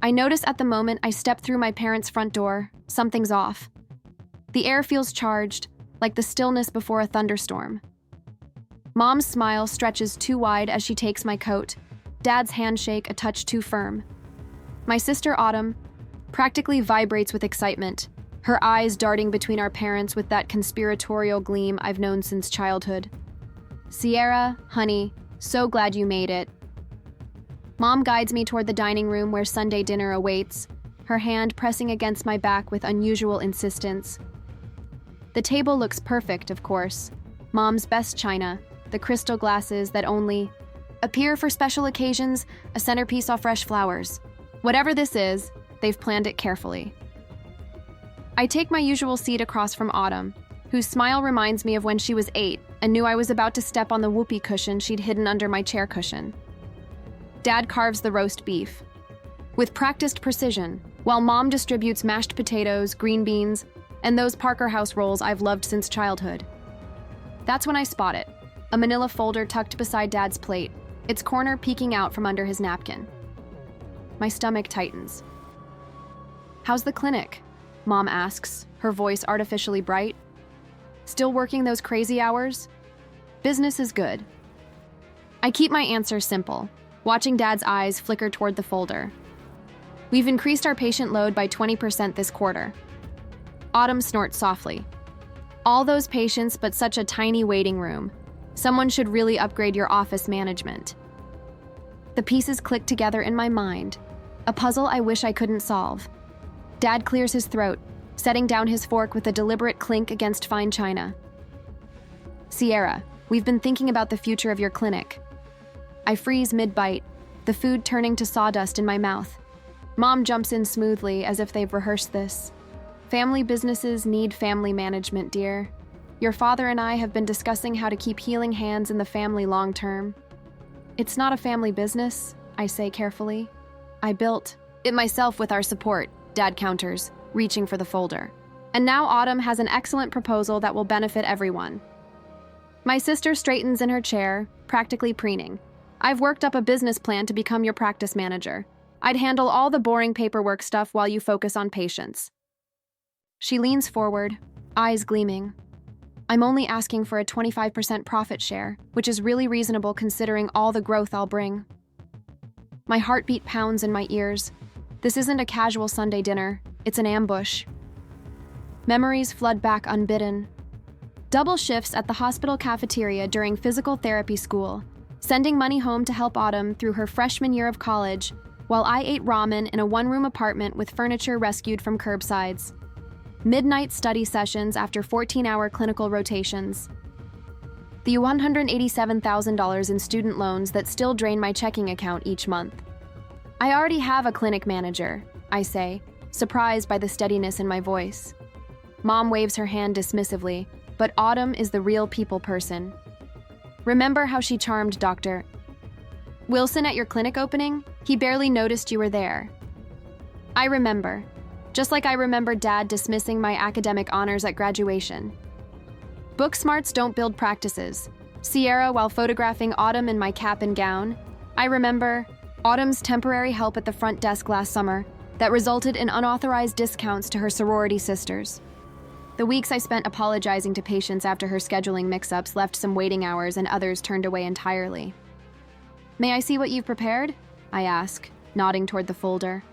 I notice at the moment I step through my parents' front door, something's off. The air feels charged, like the stillness before a thunderstorm. Mom's smile stretches too wide as she takes my coat, Dad's handshake a touch too firm. My sister Autumn practically vibrates with excitement, her eyes darting between our parents with that conspiratorial gleam I've known since childhood. "Sierra, honey, so glad you made it." Mom guides me toward the dining room where Sunday dinner awaits, her hand pressing against my back with unusual insistence. The table looks perfect, of course. Mom's best china, the crystal glasses that only appear for special occasions, a centerpiece of fresh flowers. Whatever this is, they've planned it carefully. I take my usual seat across from Autumn, whose smile reminds me of when she was 8 and knew I was about to step on the whoopee cushion she'd hidden under my chair cushion. Dad carves the roast beef with practiced precision, while Mom distributes mashed potatoes, green beans, and those Parker House rolls I've loved since childhood. That's when I spot it, a manila folder tucked beside Dad's plate, its corner peeking out from under his napkin. My stomach tightens. "How's the clinic?" Mom asks, her voice artificially bright. "Still working those crazy hours?" "Business is good." I keep my answer simple, watching Dad's eyes flicker toward the folder. "We've increased our patient load by 20% this quarter." Autumn snorts softly. "All those patients, but such a tiny waiting room. Someone should really upgrade your office management." The pieces click together in my mind, a puzzle I wish I couldn't solve. Dad clears his throat, setting down his fork with a deliberate clink against fine china. "Sierra, we've been thinking about the future of your clinic." I freeze mid-bite, the food turning to sawdust in my mouth. Mom jumps in smoothly, as if they've rehearsed this. "Family businesses need family management, dear. Your father and I have been discussing how to keep healing hands in the family long-term." "It's not a family business," I say carefully. "I built it myself with our support," Dad counters, reaching for the folder. "And now Autumn has an excellent proposal that will benefit everyone." My sister straightens in her chair, practically preening. "I've worked up a business plan to become your practice manager. I'd handle all the boring paperwork stuff while you focus on patients." She leans forward, eyes gleaming. "I'm only asking for a 25% profit share, which is really reasonable considering all the growth I'll bring." My heartbeat pounds in my ears. This isn't a casual Sunday dinner, it's an ambush. Memories flood back unbidden. Double shifts at the hospital cafeteria during physical therapy school, sending money home to help Autumn through her freshman year of college, while I ate ramen in a one-room apartment with furniture rescued from curbsides. Midnight study sessions after 14-hour clinical rotations. The $187,000 in student loans that still drain my checking account each month. "I already have a clinic manager," I say, surprised by the steadiness in my voice. Mom waves her hand dismissively, but Autumn is the real people person. "Remember how she charmed Dr. Wilson at your clinic opening? He barely noticed you were there." I remember, just like I remember Dad dismissing my academic honors at graduation. Book smarts don't build practices. Sierra while photographing Autumn in my cap and gown. I remember Autumn's temporary help at the front desk last summer that resulted in unauthorized discounts to her sorority sisters. The weeks I spent apologizing to patients after her scheduling mix-ups left some waiting hours and others turned away entirely. "May I see what you've prepared?" I ask, nodding toward the folder.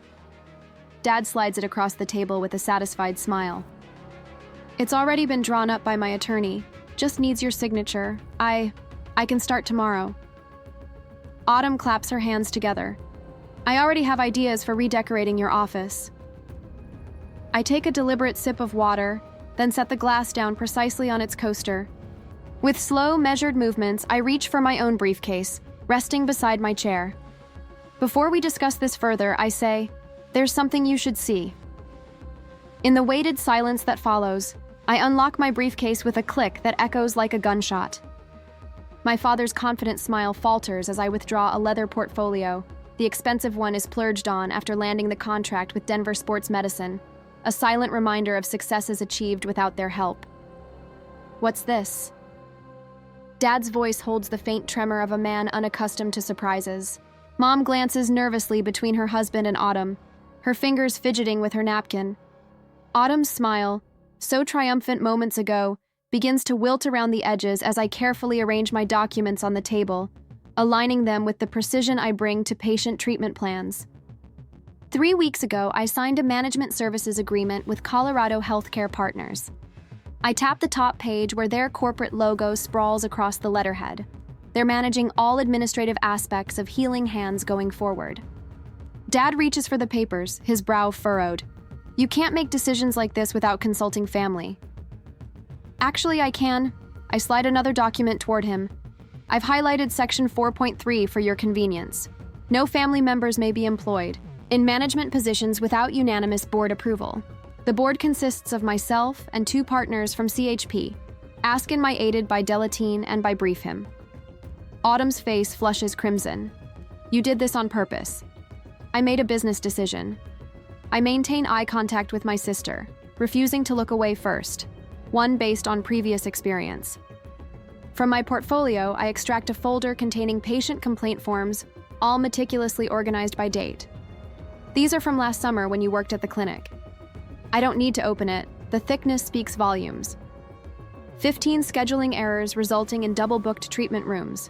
Dad slides it across the table with a satisfied smile. "It's already been drawn up by my attorney. Just needs your signature. I can start tomorrow." Autumn claps her hands together. "I already have ideas for redecorating your office." I take a deliberate sip of water, then set the glass down precisely on its coaster. With slow, measured movements, I reach for my own briefcase, resting beside my chair. Before we discuss this further, I say, "There's something you should see." In the weighted silence that follows, I unlock my briefcase with a click that echoes like a gunshot. My father's confident smile falters as I withdraw a leather portfolio. The expensive one is splurged on after landing the contract with Denver Sports Medicine, a silent reminder of successes achieved without their help. "What's this?" Dad's voice holds the faint tremor of a man unaccustomed to surprises. Mom glances nervously between her husband and Autumn, her fingers fidgeting with her napkin. Autumn's smile, so triumphant moments ago, begins to wilt around the edges as I carefully arrange my documents on the table, aligning them with the precision I bring to patient treatment plans. 3 weeks ago, I signed a management services agreement with Colorado Healthcare Partners. I tap the top page where their corporate logo sprawls across the letterhead. They're managing all administrative aspects of Healing Hands going forward. Dad reaches for the papers, his brow furrowed. You can't make decisions like this without consulting family. Actually, I can. I slide another document toward him. I've highlighted section 4.3 for your convenience. No family members may be employed in management positions without unanimous board approval. The board consists of myself and 2 partners from CHP. Ask and my aided by Delatine and by Brief him. Autumn's face flushes crimson. You did this on purpose. I made a business decision. I maintain eye contact with my sister, refusing to look away first, one based on previous experience. From my portfolio, I extract a folder containing patient complaint forms, all meticulously organized by date. These are from last summer when you worked at the clinic. I don't need to open it. The thickness speaks volumes. 15 scheduling errors resulting in double-booked treatment rooms.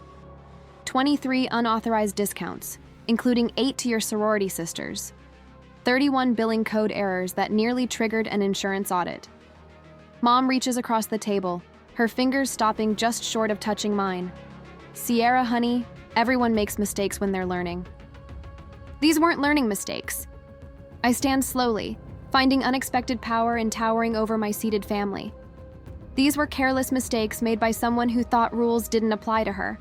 23 unauthorized discounts, including 8 to your sorority sisters. 31 billing code errors that nearly triggered an insurance audit. Mom reaches across the table, her fingers stopping just short of touching mine. Sierra, honey, everyone makes mistakes when they're learning. These weren't learning mistakes. I stand slowly, finding unexpected power in towering over my seated family. These were careless mistakes made by someone who thought rules didn't apply to her.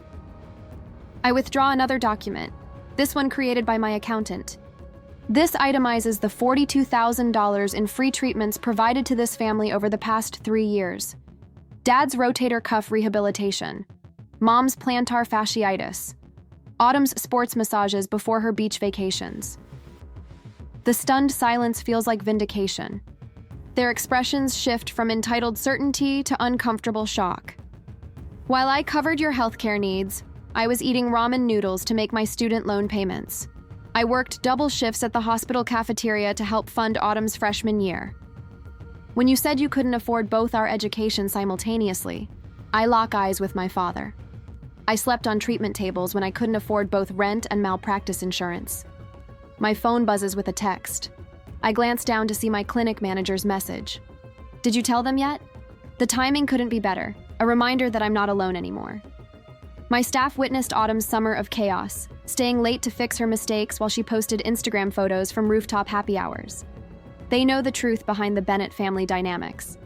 I withdraw another document, this one created by my accountant. This itemizes the $42,000 in free treatments provided to this family over the past 3 years. Dad's rotator cuff rehabilitation, Mom's plantar fasciitis, Autumn's sports massages before her beach vacations. The stunned silence feels like vindication. Their expressions shift from entitled certainty to uncomfortable shock. While I covered your healthcare needs, I was eating ramen noodles to make my student loan payments. I worked double shifts at the hospital cafeteria to help fund Autumn's freshman year. When you said you couldn't afford both our education simultaneously, I lock eyes with my father. I slept on treatment tables when I couldn't afford both rent and malpractice insurance. My phone buzzes with a text. I glance down to see my clinic manager's message. Did you tell them yet? The timing couldn't be better, a reminder that I'm not alone anymore. My staff witnessed Autumn's summer of chaos, staying late to fix her mistakes while she posted Instagram photos from rooftop happy hours. They know the truth behind the Bennett family dynamics.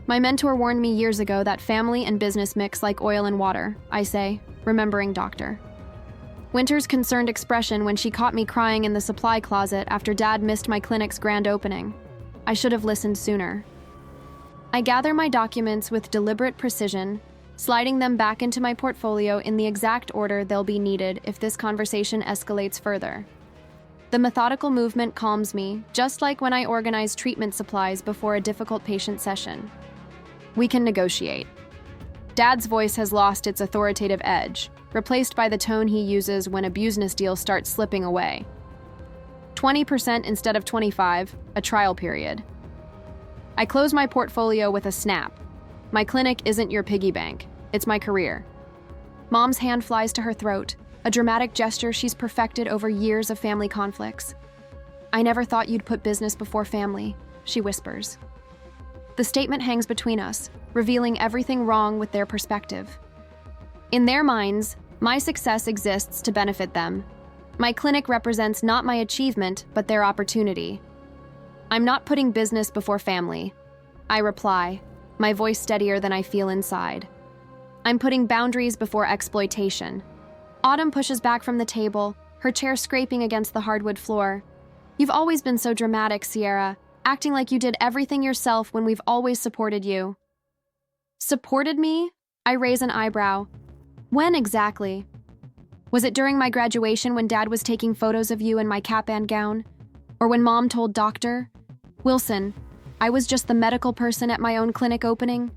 My mentor warned me years ago that family and business mix like oil and water, I say, remembering Doctor. Winter's concerned expression when she caught me crying in the supply closet after Dad missed my clinic's grand opening. I should have listened sooner. I gather my documents with deliberate precision, sliding them back into my portfolio in the exact order they'll be needed if this conversation escalates further. The methodical movement calms me, just like when I organize treatment supplies before a difficult patient session. We can negotiate. Dad's voice has lost its authoritative edge, replaced by the tone he uses when a business deal starts slipping away. 20% instead of 25%, a trial period. I close my portfolio with a snap. My clinic isn't your piggy bank, it's my career. Mom's hand flies to her throat, a dramatic gesture she's perfected over years of family conflicts. I never thought you'd put business before family, she whispers. The statement hangs between us, revealing everything wrong with their perspective. In their minds, my success exists to benefit them. My clinic represents not my achievement, but their opportunity. I'm not putting business before family. I reply, my voice steadier than I feel inside. I'm putting boundaries before exploitation. Autumn pushes back from the table, her chair scraping against the hardwood floor. You've always been so dramatic, Sierra, acting like you did everything yourself when we've always supported you. Supported me? I raise an eyebrow. When exactly? Was it during my graduation when Dad was taking photos of you in my cap and gown? Or when Mom told Doctor? Wilson, I was just the medical person at my own clinic opening.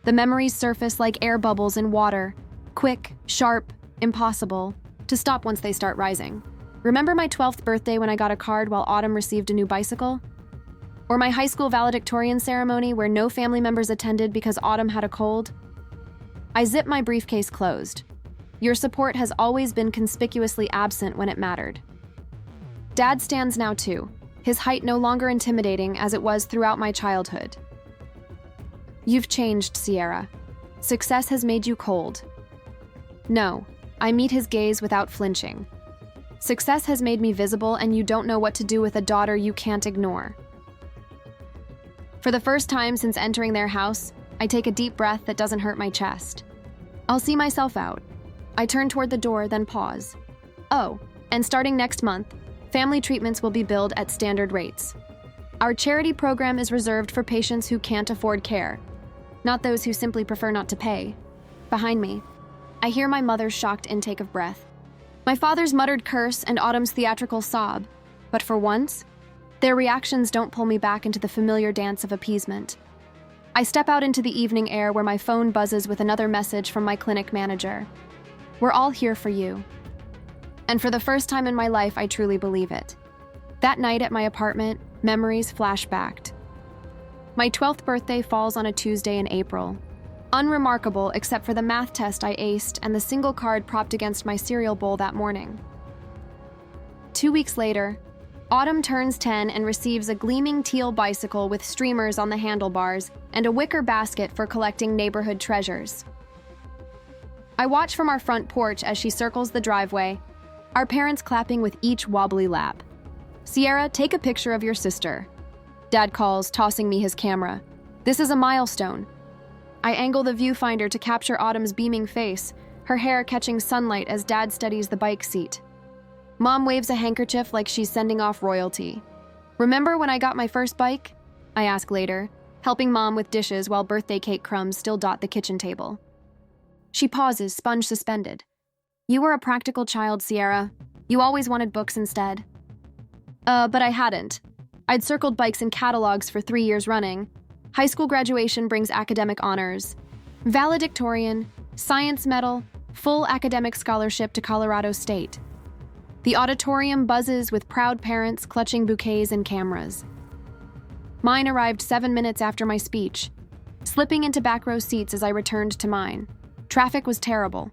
The memories surface like air bubbles in water, quick, sharp, impossible, to stop once they start rising. Remember my 12th birthday when I got a card while Autumn received a new bicycle? Or my high school valedictorian ceremony where no family members attended because Autumn had a cold? I zipped my briefcase closed. Your support has always been conspicuously absent when it mattered. Dad stands now too, his height no longer intimidating as it was throughout my childhood. You've changed, Sierra. Success has made you cold. No, I meet his gaze without flinching. Success has made me visible, and you don't know what to do with a daughter you can't ignore. For the first time since entering their house, I take a deep breath that doesn't hurt my chest. I'll see myself out. I turn toward the door, then pause. Oh, and starting next month, family treatments will be billed at standard rates. Our charity program is reserved for patients who can't afford care, not those who simply prefer not to pay. Behind me, I hear my mother's shocked intake of breath, my father's muttered curse, and Autumn's theatrical sob. But for once, their reactions don't pull me back into the familiar dance of appeasement. I step out into the evening air where my phone buzzes with another message from my clinic manager. We're all here for you. And for the first time in my life, I truly believe it. That night at my apartment, memories flash back. My 12th birthday falls on a Tuesday in April. Unremarkable except for the math test I aced and the single card propped against my cereal bowl that morning. 2 weeks later, Autumn turns 10 and receives a gleaming teal bicycle with streamers on the handlebars and a wicker basket for collecting neighborhood treasures. I watch from our front porch as she circles the driveway, our parents clapping with each wobbly lap. Sierra, take a picture of your sister. Dad calls, tossing me his camera. This is a milestone. I angle the viewfinder to capture Autumn's beaming face, her hair catching sunlight as Dad steadies the bike seat. Mom waves a handkerchief like she's sending off royalty. Remember when I got my first bike? I ask later, helping Mom with dishes while birthday cake crumbs still dot the kitchen table. She pauses, sponge suspended. You were a practical child, Sierra. You always wanted books instead. But I hadn't. I'd circled bikes in catalogs for 3 years running. High school graduation brings academic honors. Valedictorian, science medal, full academic scholarship to Colorado State. The auditorium buzzes with proud parents clutching bouquets and cameras. Mine arrived 7 minutes after my speech, slipping into back row seats as I returned to mine. Traffic was terrible.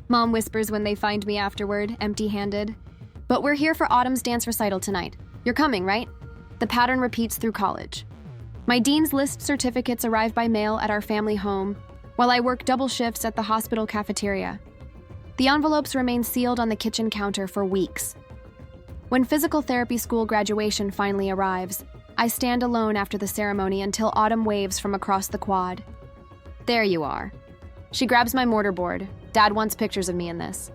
Mom whispers when they find me afterward, empty-handed. But we're here for Autumn's dance recital tonight. You're coming, right? The pattern repeats through college. My Dean's List certificates arrive by mail at our family home, while I work double shifts at the hospital cafeteria. The envelopes remain sealed on the kitchen counter for weeks. When physical therapy school graduation finally arrives, I stand alone after the ceremony until Autumn waves from across the quad. There you are. She grabs my mortarboard. Dad wants pictures of me in this.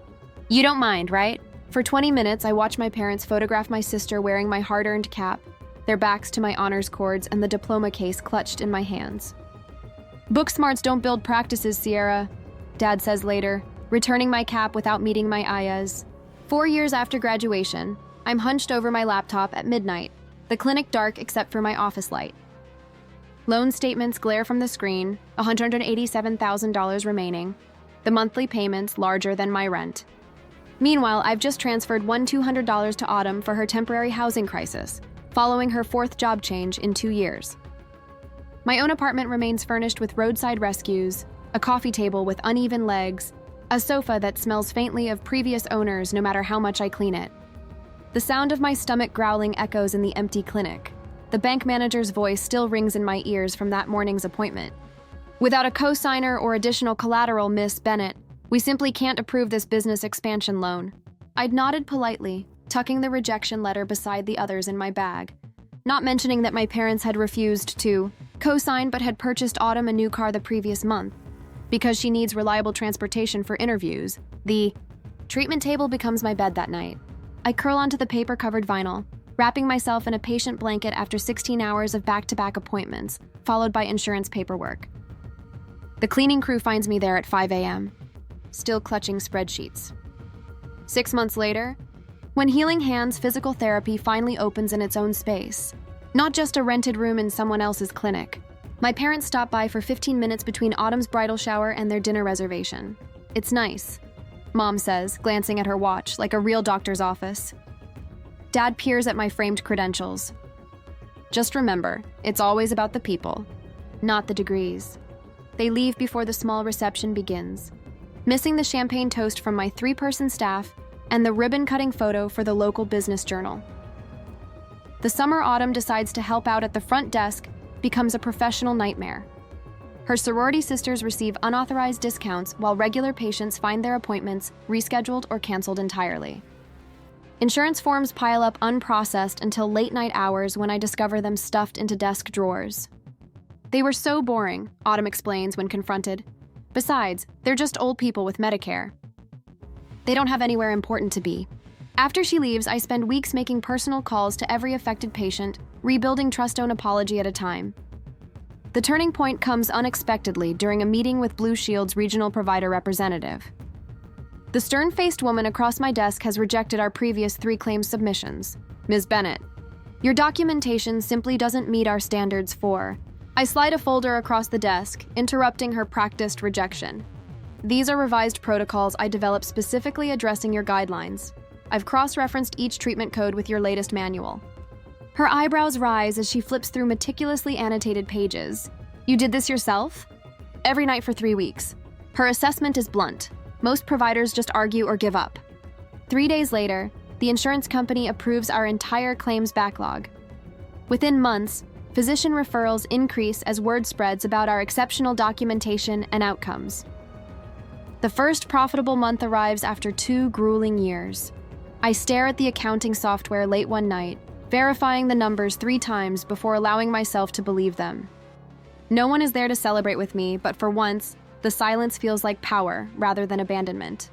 You don't mind, right? For 20 minutes, I watch my parents photograph my sister wearing my hard-earned cap, their backs to my honors cords and the diploma case clutched in my hands. Book smarts don't build practices, Sierra, Dad says later, returning my cap without meeting my ayahs. 4 years after graduation, I'm hunched over my laptop at midnight, the clinic dark except for my office light. Loan statements glare from the screen, $187,000 remaining, the monthly payments larger than my rent. Meanwhile, I've just transferred $200 to Autumn for her temporary housing crisis, following her 4th job change in 2 years. My own apartment remains furnished with roadside rescues, a coffee table with uneven legs, a sofa that smells faintly of previous owners no matter how much I clean it. The sound of my stomach growling echoes in the empty clinic. The bank manager's voice still rings in my ears from that morning's appointment. Without a cosigner or additional collateral, Miss Bennett, we simply can't approve this business expansion loan. I'd nodded politely, tucking the rejection letter beside the others in my bag, not mentioning that my parents had refused to co-sign but had purchased Autumn a new car the previous month. Because she needs reliable transportation for interviews, the treatment table becomes my bed that night. I curl onto the paper-covered vinyl, wrapping myself in a patient blanket after 16 hours of back-to-back appointments, followed by insurance paperwork. The cleaning crew finds me there at 5 a.m., still clutching spreadsheets. 6 months later, when Healing Hands physical therapy finally opens in its own space, not just a rented room in someone else's clinic, my parents stop by for 15 minutes between Autumn's bridal shower and their dinner reservation. It's nice, Mom says, glancing at her watch like a real doctor's office. Dad peers at my framed credentials. Just remember, it's always about the people, not the degrees. They leave before the small reception begins, missing the champagne toast from my 3-person staff and the ribbon-cutting photo for the local business journal. The summer Autumn decides to help out at the front desk becomes a professional nightmare. Her sorority sisters receive unauthorized discounts while regular patients find their appointments rescheduled or canceled entirely. Insurance forms pile up unprocessed until late-night hours when I discover them stuffed into desk drawers. They were so boring, Autumn explains when confronted. Besides, they're just old people with Medicare. They don't have anywhere important to be. After she leaves, I spend weeks making personal calls to every affected patient, rebuilding trust-own apology at a time. The turning point comes unexpectedly during a meeting with Blue Shield's regional provider representative. The stern-faced woman across my desk has rejected our previous 3 claim submissions. Ms. Bennett, your documentation simply doesn't meet our standards for... I slide a folder across the desk, interrupting her practiced rejection. These are revised protocols I developed specifically addressing your guidelines. I've cross-referenced each treatment code with your latest manual. Her eyebrows rise as she flips through meticulously annotated pages. You did this yourself? Every night for 3 weeks. Her assessment is blunt. Most providers just argue or give up. 3 days later, the insurance company approves our entire claims backlog. Within months, physician referrals increase as word spreads about our exceptional documentation and outcomes. The first profitable month arrives after 2 grueling years. I stare at the accounting software late one night, verifying the numbers 3 times before allowing myself to believe them. No one is there to celebrate with me, but for once, the silence feels like power rather than abandonment.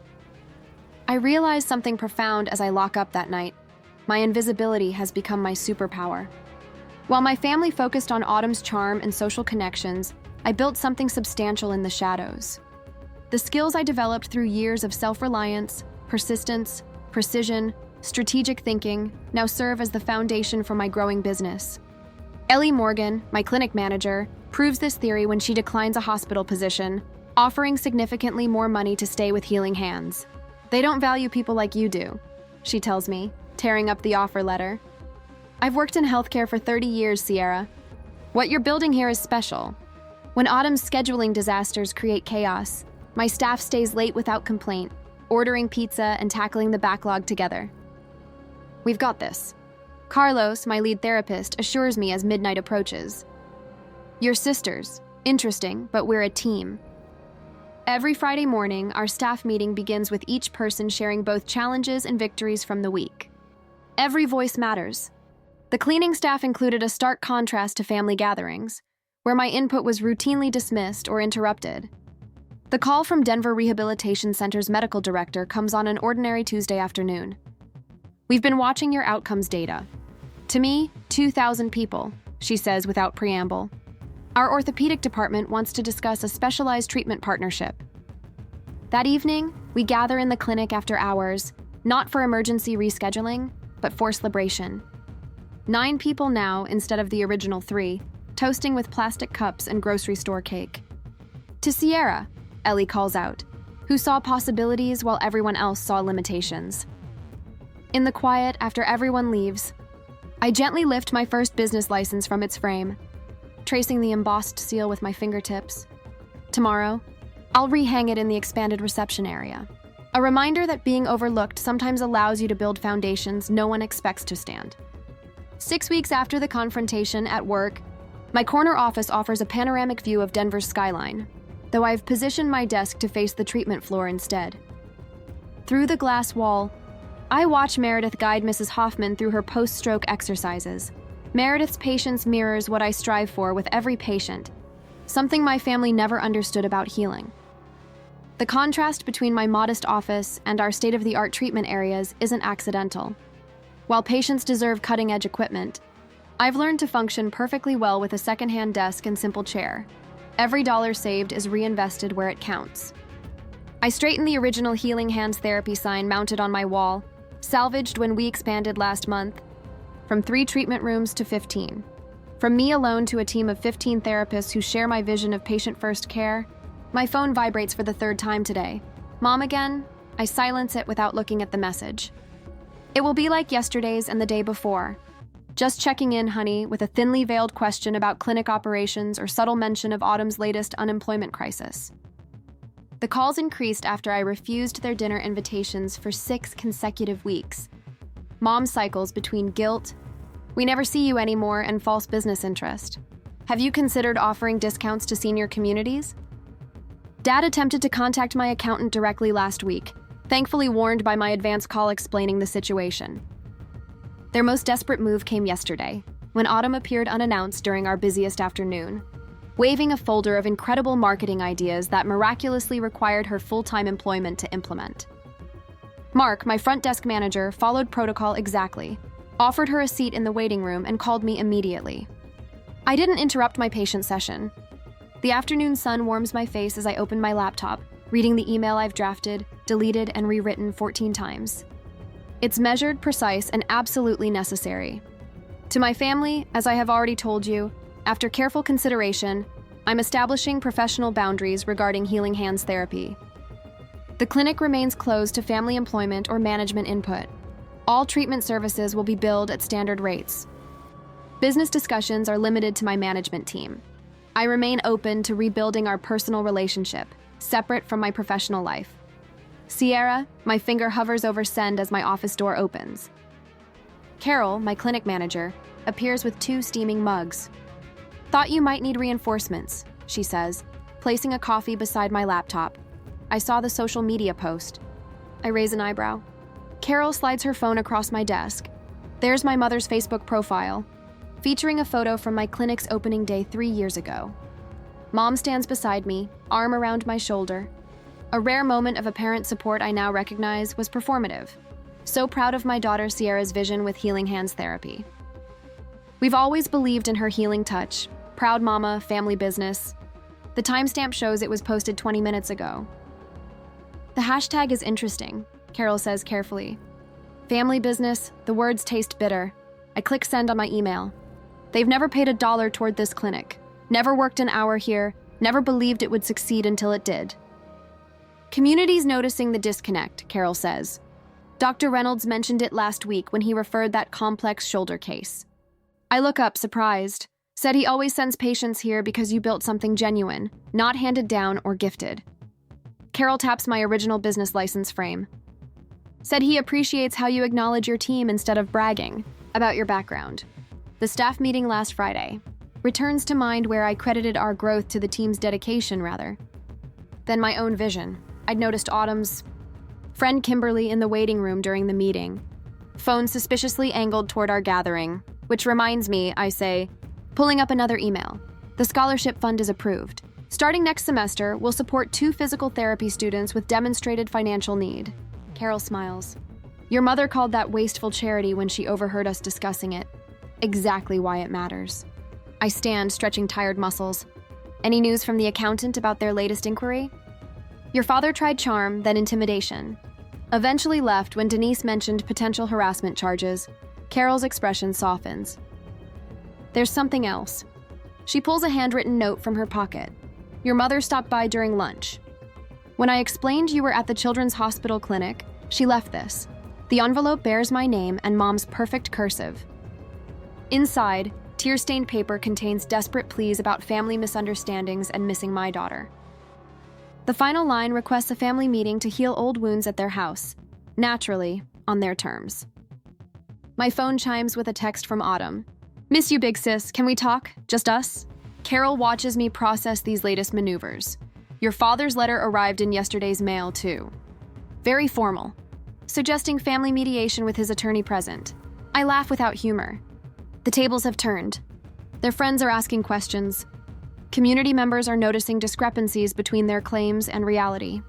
I realize something profound as I lock up that night. My invisibility has become my superpower. While my family focused on Autumn's charm and social connections, I built something substantial in the shadows. The skills I developed through years of self-reliance, persistence, precision, strategic thinking now serve as the foundation for my growing business. Ellie Morgan, my clinic manager, proves this theory when she declines a hospital position, offering significantly more money to stay with healing hands. They don't value people like you do, she tells me, tearing up the offer letter. I've worked in healthcare for 30 years, Sierra. What you're building here is special. When Autumn's scheduling disasters create chaos, my staff stays late without complaint, ordering pizza and tackling the backlog together. We've got this. Carlos, my lead therapist, assures me as midnight approaches. You're sisters. Interesting, but we're a team. Every Friday morning, our staff meeting begins with each person sharing both challenges and victories from the week. Every voice matters. The cleaning staff included a stark contrast to family gatherings, where my input was routinely dismissed or interrupted. The call from Denver Rehabilitation Center's medical director comes on an ordinary Tuesday afternoon. We've been watching your outcomes data. To me, 2,000 people, she says without preamble. Our orthopedic department wants to discuss a specialized treatment partnership. That evening, we gather in the clinic after hours, not for emergency rescheduling, but forced liberation. 9 people now instead of the original 3, toasting with plastic cups and grocery store cake. To Sierra, Ellie calls out, who saw possibilities while everyone else saw limitations. In the quiet, after everyone leaves, I gently lift my first business license from its frame, tracing the embossed seal with my fingertips. Tomorrow, I'll rehang it in the expanded reception area. A reminder that being overlooked sometimes allows you to build foundations no one expects to stand. 6 weeks after the confrontation at work, my corner office offers a panoramic view of Denver's skyline, though I've positioned my desk to face the treatment floor instead. Through the glass wall, I watch Meredith guide Mrs. Hoffman through her post-stroke exercises. Meredith's patience mirrors what I strive for with every patient, something my family never understood about healing. The contrast between my modest office and our state-of-the-art treatment areas isn't accidental. While patients deserve cutting-edge equipment, I've learned to function perfectly well with a second-hand desk and simple chair. Every dollar saved is reinvested where it counts. I straighten the original Healing Hands therapy sign mounted on my wall, salvaged when we expanded last month, from 3 treatment rooms to 15. From me alone to a team of 15 therapists who share my vision of patient-first care. My phone vibrates for the 3rd time today. Mom again? I silence it without looking at the message. It will be like yesterday's and the day before. Just checking in, honey, with a thinly veiled question about clinic operations or subtle mention of Autumn's latest unemployment crisis. The calls increased after I refused their dinner invitations for 6 consecutive weeks. Mom cycles between guilt, "We never see you anymore," and false business interest. "Have you considered offering discounts to senior communities?" Dad attempted to contact my accountant directly last week, thankfully warned by my advance call explaining the situation. Their most desperate move came yesterday, when Autumn appeared unannounced during our busiest afternoon, waving a folder of incredible marketing ideas that miraculously required her full-time employment to implement. Mark, my front desk manager, followed protocol exactly, offered her a seat in the waiting room, and called me immediately. I didn't interrupt my patient session. The afternoon sun warms my face as I open my laptop, reading the email I've drafted, deleted, and rewritten 14 times. It's measured, precise, and absolutely necessary. To my family, as I have already told you, after careful consideration, I'm establishing professional boundaries regarding Healing Hands therapy. The clinic remains closed to family employment or management input. All treatment services will be billed at standard rates. Business discussions are limited to my management team. I remain open to rebuilding our personal relationship, separate from my professional life. Sierra, my finger hovers over send as my office door opens. Carol, my clinic manager, appears with 2 steaming mugs. "Thought you might need reinforcements," she says, placing a coffee beside my laptop. "I saw the social media post." I raise an eyebrow. Carol slides her phone across my desk. There's my mother's Facebook profile, featuring a photo from my clinic's opening day 3 years ago. Mom stands beside me, arm around my shoulder. A rare moment of apparent support I now recognize was performative. So proud of my daughter Sierra's vision with Healing Hands therapy. We've always believed in her healing touch. Proud mama, family business. The timestamp shows it was posted 20 minutes ago. The hashtag is interesting, Carol says carefully. Family business, the words taste bitter. I click send on my email. They've never paid $1 toward this clinic. Never worked an hour here. Never believed it would succeed until it did. Community's noticing the disconnect, Carol says. Dr. Reynolds mentioned it last week when he referred that complex shoulder case. I look up, surprised. Said he always sends patients here because you built something genuine, not handed down or gifted. Carol taps my original business license frame. Said he appreciates how you acknowledge your team instead of bragging about your background. The staff meeting last Friday returns to mind where I credited our growth to the team's dedication, rather. Then my own vision. I'd noticed Autumn's friend Kimberly in the waiting room during the meeting. Phone suspiciously angled toward our gathering, which reminds me, I say, pulling up another email. The scholarship fund is approved. Starting next semester, we'll support 2 physical therapy students with demonstrated financial need. Carol smiles. Your mother called that wasteful charity when she overheard us discussing it. Exactly why it matters. I stand, stretching tired muscles. Any news from the accountant about their latest inquiry? Your father tried charm, then intimidation. Eventually left when Denise mentioned potential harassment charges. Carol's expression softens. There's something else. She pulls a handwritten note from her pocket. Your mother stopped by during lunch. When I explained you were at the Children's Hospital Clinic, she left this. The envelope bears my name and Mom's perfect cursive. Inside, tear-stained paper contains desperate pleas about family misunderstandings and missing my daughter. The final line requests a family meeting to heal old wounds at their house, naturally, on their terms. My phone chimes with a text from Autumn. Miss you, big sis. Can we talk? Just us? Carol watches me process these latest maneuvers. Your father's letter arrived in yesterday's mail, too. Very formal, suggesting family mediation with his attorney present. I laugh without humor. The tables have turned. Their friends are asking questions. Community members are noticing discrepancies between their claims and reality.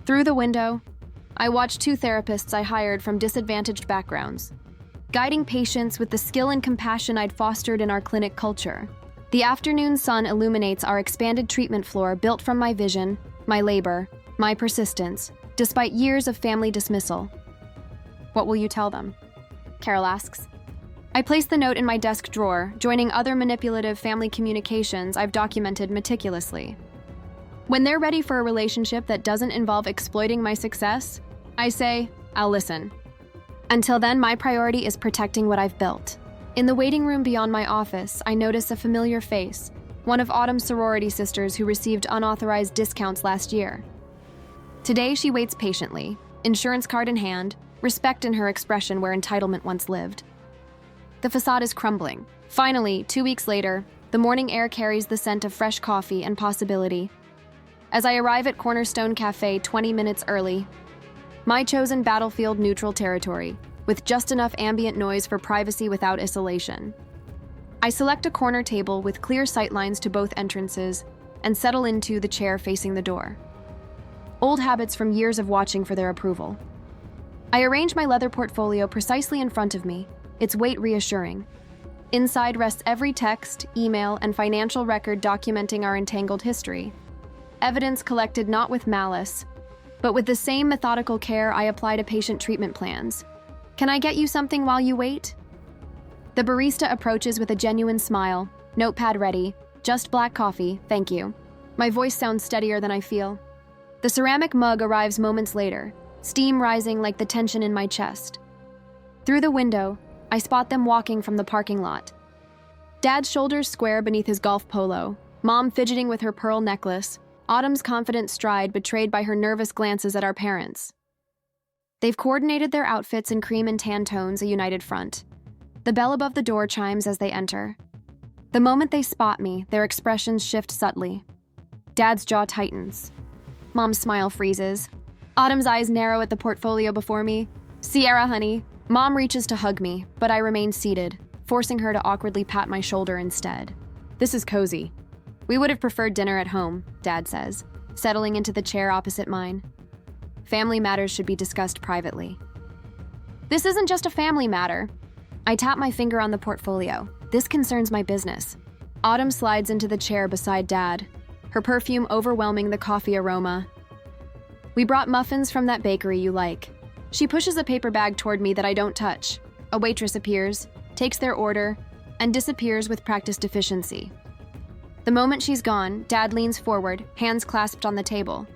Through the window, I watch 2 therapists I hired from disadvantaged backgrounds, guiding patients with the skill and compassion I'd fostered in our clinic culture. The afternoon sun illuminates our expanded treatment floor built from my vision, my labor, my persistence, despite years of family dismissal. What will you tell them? Carol asks. I place the note in my desk drawer, joining other manipulative family communications I've documented meticulously. When they're ready for a relationship that doesn't involve exploiting my success, I say, I'll listen. Until then, my priority is protecting what I've built. In the waiting room beyond my office, I notice a familiar face, one of Autumn's sorority sisters who received unauthorized discounts last year. Today, she waits patiently, insurance card in hand, respect in her expression where entitlement once lived. The facade is crumbling. Finally, 2 weeks later, the morning air carries the scent of fresh coffee and possibility. As I arrive at Cornerstone Cafe 20 minutes early, my chosen battlefield-neutral territory, with just enough ambient noise for privacy without isolation. I select a corner table with clear sightlines to both entrances and settle into the chair facing the door. Old habits from years of watching for their approval. I arrange my leather portfolio precisely in front of me, its weight reassuring. Inside rests every text, email, and financial record documenting our entangled history. Evidence collected not with malice, but with the same methodical care I apply to patient treatment plans. Can I get you something while you wait? The barista approaches with a genuine smile, notepad ready, just black coffee, thank you. My voice sounds steadier than I feel. The ceramic mug arrives moments later, steam rising like the tension in my chest. Through the window, I spot them walking from the parking lot. Dad's shoulders square beneath his golf polo, Mom fidgeting with her pearl necklace, Autumn's confident stride betrayed by her nervous glances at our parents. They've coordinated their outfits in cream and tan tones, a united front. The bell above the door chimes as they enter. The moment they spot me, their expressions shift subtly. Dad's jaw tightens. Mom's smile freezes. Autumn's eyes narrow at the portfolio before me. Sierra, honey. Mom reaches to hug me, but I remain seated, forcing her to awkwardly pat my shoulder instead. This is cozy. We would have preferred dinner at home, Dad says, settling into the chair opposite mine. Family matters should be discussed privately. This isn't just a family matter. I tap my finger on the portfolio. This concerns my business. Autumn slides into the chair beside Dad, her perfume overwhelming the coffee aroma. We brought muffins from that bakery you like. She pushes a paper bag toward me that I don't touch. A waitress appears, takes their order, and disappears with practiced efficiency. The moment she's gone, Dad leans forward, hands clasped on the table.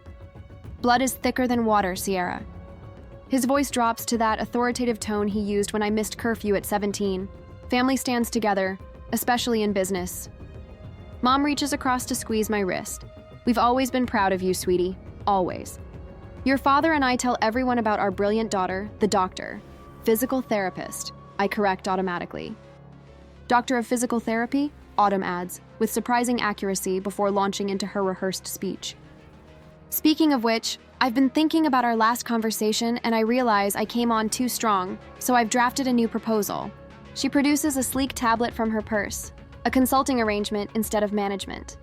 Blood is thicker than water, Sierra. His voice drops to that authoritative tone he used when I missed curfew at 17. Family stands together, especially in business. Mom reaches across to squeeze my wrist. We've always been proud of you, sweetie. Always. Your father and I tell everyone about our brilliant daughter, the doctor. Physical therapist, I correct automatically. Doctor of physical therapy? Autumn adds, with surprising accuracy before launching into her rehearsed speech. Speaking of which, I've been thinking about our last conversation and I realize I came on too strong, so I've drafted a new proposal. She produces a sleek tablet from her purse, a consulting arrangement instead of management.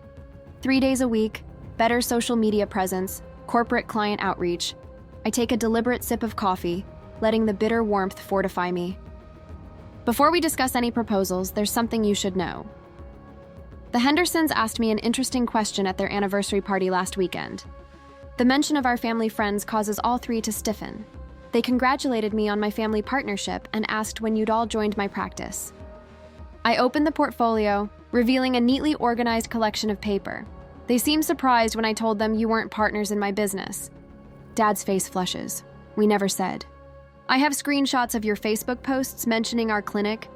3 days a week, better social media presence, corporate client outreach. I take a deliberate sip of coffee, letting the bitter warmth fortify me. Before we discuss any proposals, there's something you should know. The Hendersons asked me an interesting question at their anniversary party last weekend. The mention of our family friends causes all three to stiffen. They congratulated me on my family partnership and asked when you'd all joined my practice. I opened the portfolio, revealing a neatly organized collection of paper. They seemed surprised when I told them you weren't partners in my business. Dad's face flushes. We never said. I have screenshots of your Facebook posts mentioning our clinic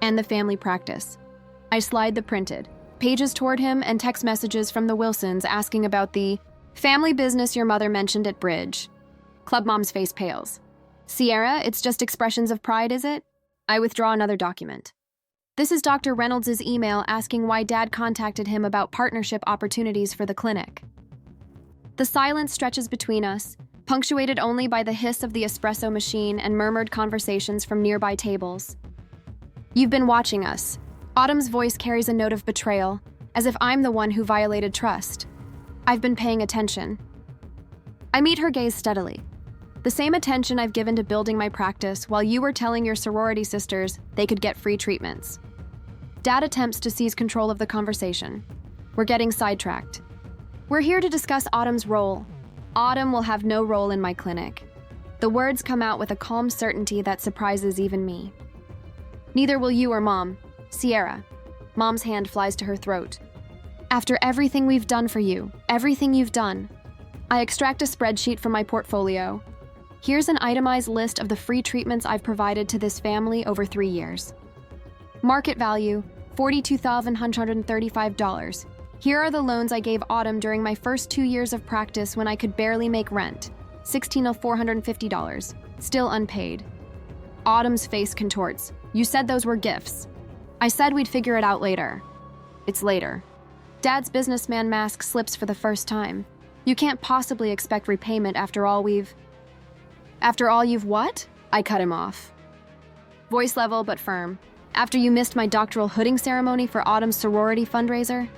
and the family practice. I slide the printed pages toward him and text messages from the Wilsons asking about the family business your mother mentioned at Bridge. Club Mom's face pales. Sierra, it's just expressions of pride, is it? I withdraw another document. This is Dr. Reynolds' email asking why Dad contacted him about partnership opportunities for the clinic. The silence stretches between us, punctuated only by the hiss of the espresso machine and murmured conversations from nearby tables. You've been watching us. Autumn's voice carries a note of betrayal, as if I'm the one who violated trust. I've been paying attention. I meet her gaze steadily. The same attention I've given to building my practice while you were telling your sorority sisters they could get free treatments. Dad attempts to seize control of the conversation. We're getting sidetracked. We're here to discuss Autumn's role. Autumn will have no role in my clinic. The words come out with a calm certainty that surprises even me. Neither will you or Mom. Sierra. Mom's hand flies to her throat. After everything we've done for you, everything you've done. I extract a spreadsheet from my portfolio. Here's an itemized list of the free treatments I've provided to this family over 3 years. Market value, $42,135. Here are the loans I gave Autumn during my first 2 years of practice when I could barely make rent, $16,450, still unpaid. Autumn's face contorts. You said those were gifts. I said we'd figure it out later. It's later. Dad's businessman mask slips for the first time. You can't possibly expect repayment after all you've what? I cut him off. Voice level but firm. After you missed my doctoral hooding ceremony for Autumn's sorority fundraiser?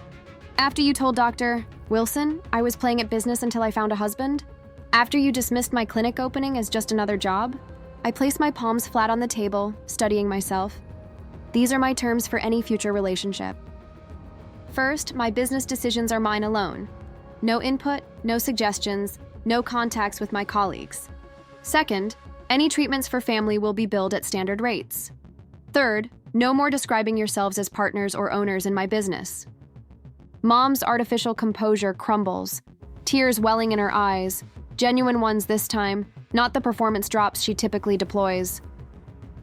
After you told Dr. Wilson I was playing at business until I found a husband? After you dismissed my clinic opening as just another job? I place my palms flat on the table, studying myself. These are my terms for any future relationship. First, my business decisions are mine alone. No input, no suggestions, no contacts with my colleagues. Second, any treatments for family will be billed at standard rates. Third, no more describing yourselves as partners or owners in my business. Mom's artificial composure crumbles, tears welling in her eyes, genuine ones this time, not the performance drops she typically deploys.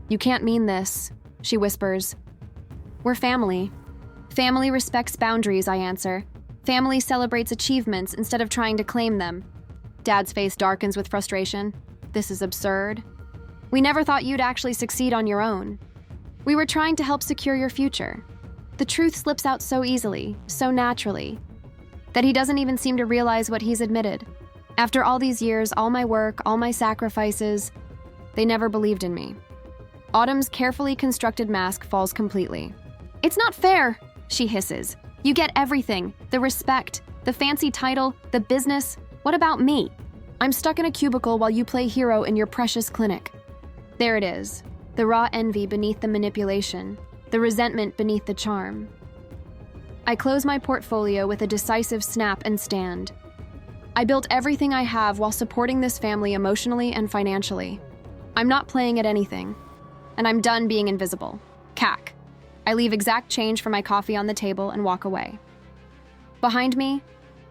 You can't mean this, she whispers. We're family. Family respects boundaries, I answer. Family celebrates achievements instead of trying to claim them. Dad's face darkens with frustration. This is absurd. We never thought you'd actually succeed on your own. We were trying to help secure your future. The truth slips out so easily, so naturally, that he doesn't even seem to realize what he's admitted. After all these years, all my work, all my sacrifices, they never believed in me. Autumn's carefully constructed mask falls completely. It's not fair, she hisses. You get everything, the respect, the fancy title, the business. What about me? I'm stuck in a cubicle while you play hero in your precious clinic. There it is, the raw envy beneath the manipulation, the resentment beneath the charm. I close my portfolio with a decisive snap and stand. I built everything I have while supporting this family emotionally and financially. I'm not playing at anything, and I'm done being invisible. Cack. I leave exact change for my coffee on the table and walk away. Behind me,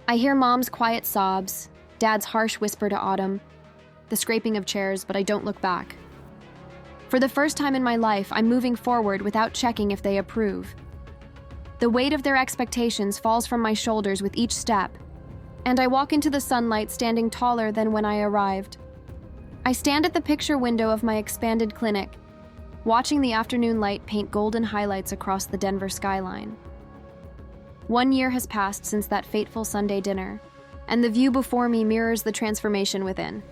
I hear Mom's quiet sobs, Dad's harsh whisper to Autumn, the scraping of chairs, but I don't look back. For the first time in my life, I'm moving forward without checking if they approve. The weight of their expectations falls from my shoulders with each step, and I walk into the sunlight standing taller than when I arrived. I stand at the picture window of my expanded clinic, watching the afternoon light paint golden highlights across the Denver skyline. 1 year has passed since that fateful Sunday dinner, and the view before me mirrors the transformation within.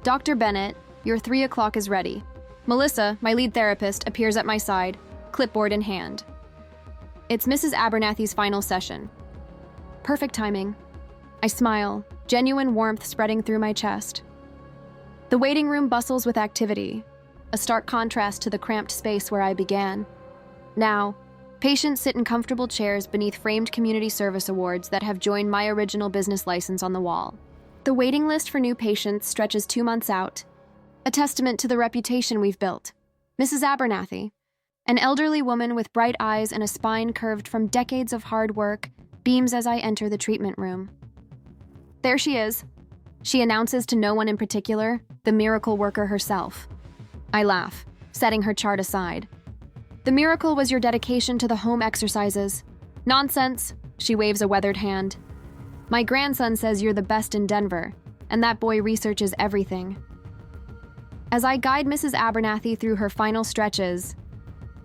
Dr. Bennett, your 3 o'clock is ready. Melissa, my lead therapist, appears at my side, clipboard in hand. It's Mrs. Abernathy's final session. Perfect timing. I smile, genuine warmth spreading through my chest. The waiting room bustles with activity, a stark contrast to the cramped space where I began. Now, patients sit in comfortable chairs beneath framed community service awards that have joined my original business license on the wall. The waiting list for new patients stretches 2 months out, a testament to the reputation we've built. Mrs. Abernathy, an elderly woman with bright eyes and a spine curved from decades of hard work, beams as I enter the treatment room. There she is. She announces to no one in particular, the miracle worker herself. I laugh, setting her chart aside. The miracle was your dedication to the home exercises. Nonsense, she waves a weathered hand. My grandson says you're the best in Denver, and that boy researches everything. As I guide Mrs. Abernathy through her final stretches,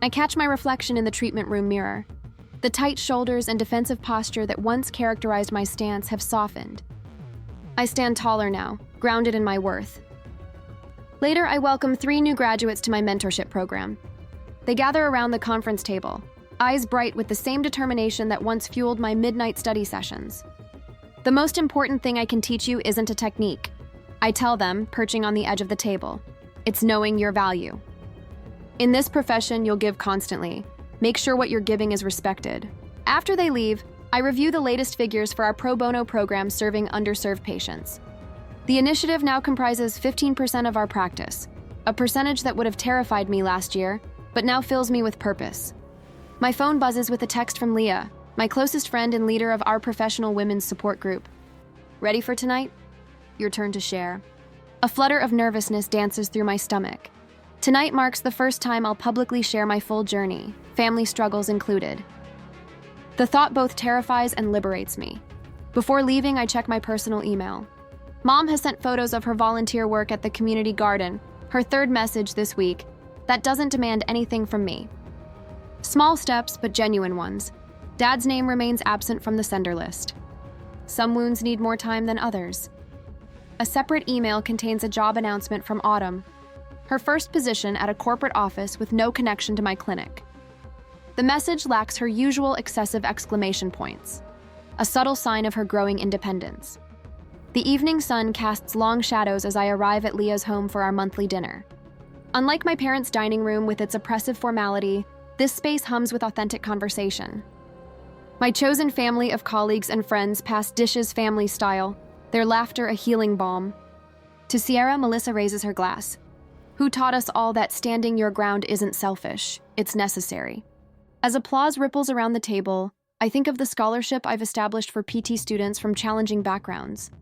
I catch my reflection in the treatment room mirror. The tight shoulders and defensive posture that once characterized my stance have softened. I stand taller now, grounded in my worth. Later, I welcome 3 new graduates to my mentorship program. They gather around the conference table, eyes bright with the same determination that once fueled my midnight study sessions. The most important thing I can teach you isn't a technique. I tell them, perching on the edge of the table. It's knowing your value. In this profession, you'll give constantly. Make sure what you're giving is respected. After they leave, I review the latest figures for our pro bono program serving underserved patients. The initiative now comprises 15% of our practice, a percentage that would have terrified me last year, but now fills me with purpose. My phone buzzes with a text from Leah, my closest friend and leader of our professional women's support group. Ready for tonight? Your turn to share. A flutter of nervousness dances through my stomach. Tonight marks the first time I'll publicly share my full journey, family struggles included. The thought both terrifies and liberates me. Before leaving, I check my personal email. Mom has sent photos of her volunteer work at the community garden, her third message this week, that doesn't demand anything from me. Small steps, but genuine ones. Dad's name remains absent from the sender list. Some wounds need more time than others. A separate email contains a job announcement from Autumn, her first position at a corporate office with no connection to my clinic. The message lacks her usual excessive exclamation points, a subtle sign of her growing independence. The evening sun casts long shadows as I arrive at Leah's home for our monthly dinner. Unlike my parents' dining room with its oppressive formality, this space hums with authentic conversation. My chosen family of colleagues and friends pass dishes family style, their laughter a healing balm. To Sierra, Melissa raises her glass. Who taught us all that standing your ground isn't selfish, it's necessary. As applause ripples around the table, I think of the scholarship I've established for PT students from challenging backgrounds,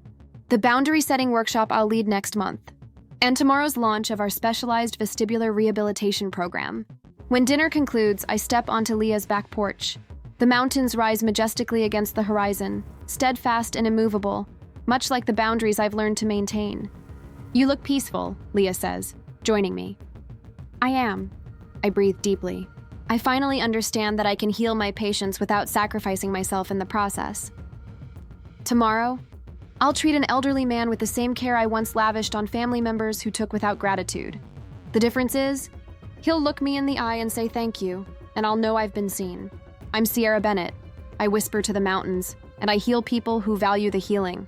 the boundary-setting workshop I'll lead next month, and tomorrow's launch of our specialized vestibular rehabilitation program. When dinner concludes, I step onto Leah's back porch. The mountains rise majestically against the horizon, steadfast and immovable, much like the boundaries I've learned to maintain. You look peaceful, Leah says, joining me. I am. I breathe deeply. I finally understand that I can heal my patients without sacrificing myself in the process. Tomorrow, I'll treat an elderly man with the same care I once lavished on family members who took without gratitude. The difference is, he'll look me in the eye and say thank you, and I'll know I've been seen. I'm Sierra Bennett. I whisper to the mountains, and I heal people who value the healing.